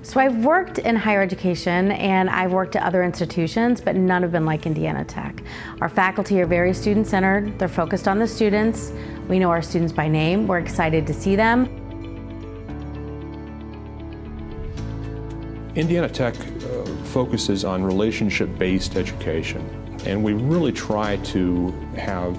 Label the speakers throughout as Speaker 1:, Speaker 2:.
Speaker 1: So I've worked in higher education and I've worked at other institutions, but none have been like Indiana Tech. Our faculty are very student-centered. They're focused on the students. We know our students by name. We're excited to see them.
Speaker 2: Indiana Tech focuses on relationship-based education, and we really try to have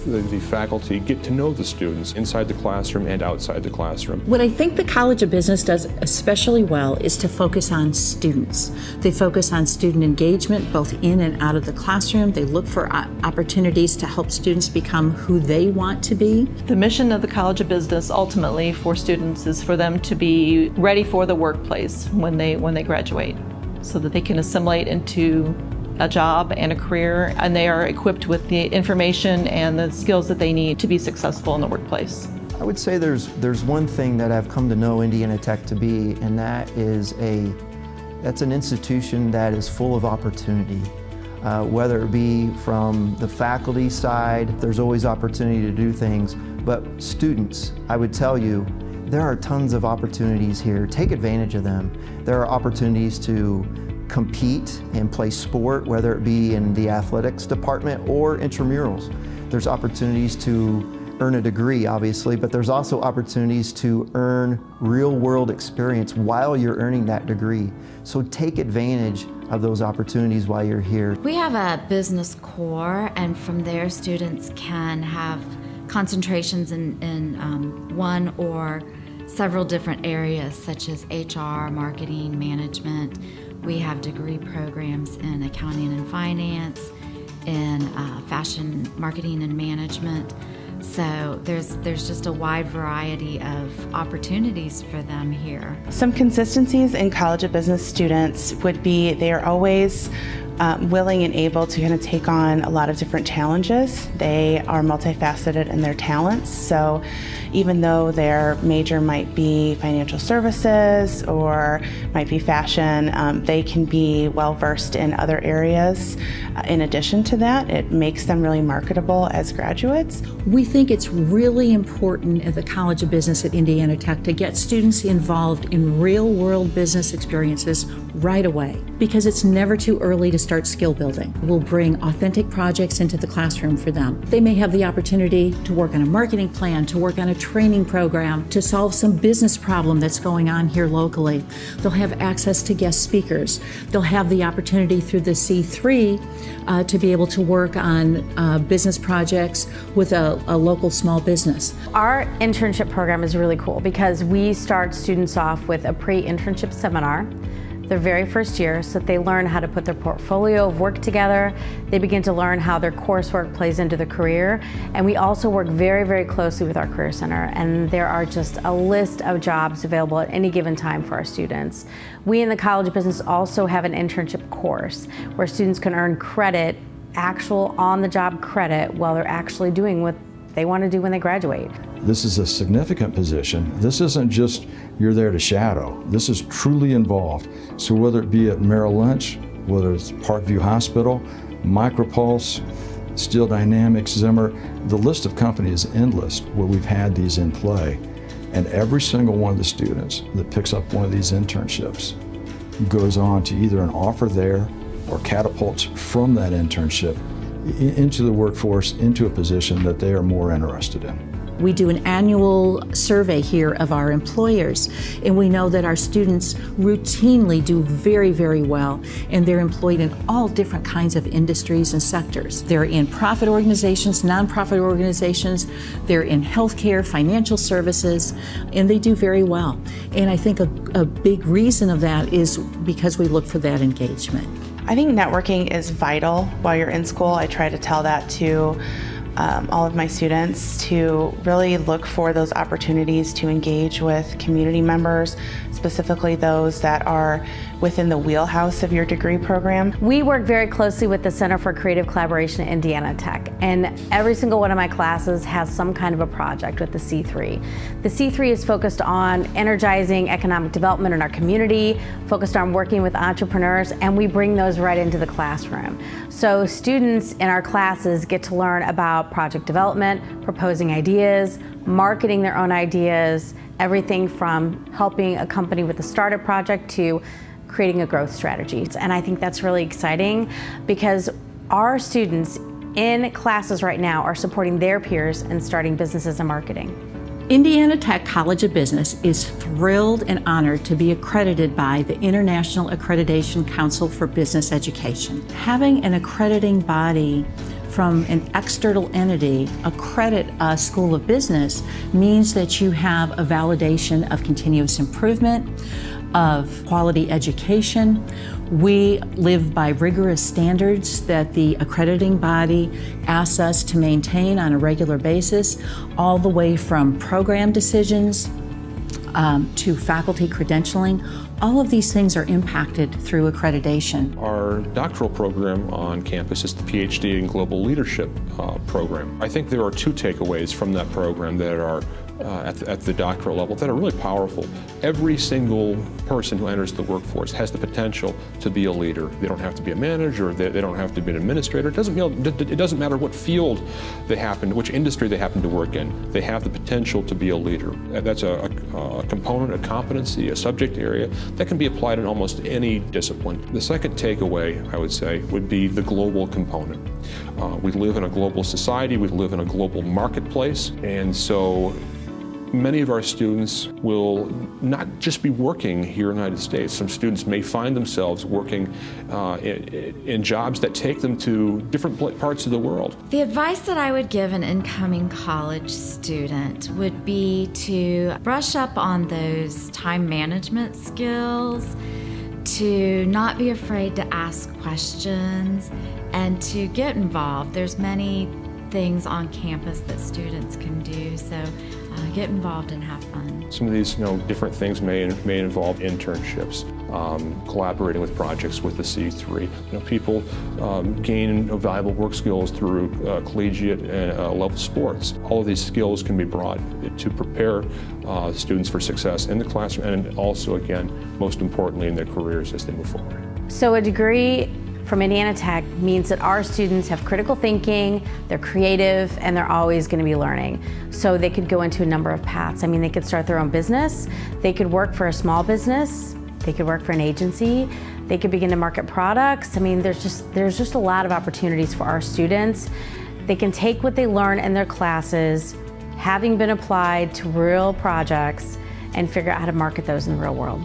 Speaker 2: the faculty get to know the students inside the classroom and outside the classroom.
Speaker 3: What I think the College of Business does especially well is to focus on students. They focus on student engagement both in and out of the classroom. They look for opportunities to help students become who they want to be.
Speaker 4: The mission of the College of Business ultimately for students is for them to be ready for the workplace when they graduate, so that they can assimilate into a job and a career, and they are equipped with the information and the skills that they need to be successful in the workplace.
Speaker 5: I would say there's one thing that I've come to know Indiana Tech to be, and that's an institution that is full of opportunity. Whether it be from the faculty side, there's always opportunity to do things, but students, I would tell you, there are tons of opportunities here. Take advantage of them. There are opportunities to compete and play sport, whether it be in the athletics department or intramurals. There's opportunities to earn a degree, obviously, but there's also opportunities to earn real-world experience while you're earning that degree. So take advantage of those opportunities while you're here.
Speaker 6: We have a business core, and from there students can have concentrations in one or several different areas, such as HR, marketing, management. We have degree programs in accounting and finance, in fashion, marketing and management. So there's just a wide variety of opportunities for them here.
Speaker 7: Some consistencies in College of Business students would be they are always willing and able to kind of take on a lot of different challenges. They are multifaceted in their talents, so even though their major might be financial services or might be fashion, they can be well versed in other areas. In addition to that, it makes them really marketable as graduates.
Speaker 3: We think it's really important at the College of Business at Indiana Tech to get students involved in real-world business experiences right away, because it's never too early to start skill building. We'll bring authentic projects into the classroom for them. They may have the opportunity to work on a marketing plan, to work on a training program, to solve some business problem that's going on here locally. They'll have access to guest speakers. They'll have the opportunity through the C3 to be able to work on business projects with a local small business.
Speaker 1: Our internship program is really cool because we start students off with a pre-internship seminar their very first year, so that they learn how to put their portfolio of work together. They begin to learn how their coursework plays into the career. And we also work very, very closely with our Career Center, and there are just a list of jobs available at any given time for our students. We in the College of Business also have an internship course where students can earn credit, actual on-the-job credit, while they're actually doing what they want to do when they graduate.
Speaker 8: This is a significant position. This isn't just you're there to shadow. This is truly involved. So whether it be at Merrill Lynch, whether it's Parkview Hospital, Micropulse, Steel Dynamics, Zimmer, the list of companies is endless where we've had these in play. And every single one of the students that picks up one of these internships goes on to either an offer there or catapults from that internship into the workforce, into a position that they are more interested in.
Speaker 3: We do an annual survey here of our employers, and we know that our students routinely do very, very well, and they're employed in all different kinds of industries and sectors. They're in profit organizations, nonprofit organizations, they're in healthcare, financial services, and they do very well. And I think a big reason of that is because we look for that engagement.
Speaker 7: I think networking is vital while you're in school. I try to tell that to all of my students, to really look for those opportunities to engage with community members, specifically those that are within the wheelhouse of your degree program.
Speaker 1: We work very closely with the Center for Creative Collaboration at Indiana Tech, and every single one of my classes has some kind of a project with the C3. The C3 is focused on energizing economic development in our community, focused on working with entrepreneurs, and we bring those right into the classroom. So students in our classes get to learn about project development, proposing ideas, marketing their own ideas, everything from helping a company with a startup project to creating a growth strategy. And I think that's really exciting because our students in classes right now are supporting their peers and starting businesses and marketing.
Speaker 3: Indiana Tech College of Business is thrilled and honored to be accredited by the International Accreditation Council for Business Education. Having an accrediting body from an external entity accredit a school of business means that you have a validation of continuous improvement, of quality education. We live by rigorous standards that the accrediting body asks us to maintain on a regular basis, all the way from program decisions to faculty credentialing. All of these things are impacted through accreditation.
Speaker 2: Our doctoral program on campus is the PhD in Global Leadership program. I think there are two takeaways from that program that are at the doctoral level that are really powerful. Every single person who enters the workforce has the potential to be a leader. They don't have to be a manager, they don't have to be an administrator. It doesn't matter what field they happen, which industry they happen to work in. They have the potential to be a leader. That's a component, a competency, a subject area that can be applied in almost any discipline. The second takeaway, I would say, would be the global component. We live in a global society, we live in a global marketplace, and so many of our students will not just be working here in the United States. Some students may find themselves working in jobs that take them to different parts of the world.
Speaker 6: The advice that I would give an incoming college student would be to brush up on those time management skills, to not be afraid to ask questions, and to get involved. There's many things on campus that students can do, so get involved and have fun.
Speaker 2: Some of these different things may involve internships, collaborating with projects with the C3. People gain valuable work skills through collegiate level sports. All of these skills can be brought to prepare students for success in the classroom and also, again, most importantly, in their careers as they move forward.
Speaker 1: So a degree from Indiana Tech means that our students have critical thinking, they're creative, and they're always going to be learning. So they could go into a number of paths. I mean, they could start their own business, they could work for a small business, they could work for an agency, they could begin to market products. I mean, there's just a lot of opportunities for our students. They can take what they learn in their classes, having been applied to real projects, and figure out how to market those in the real world.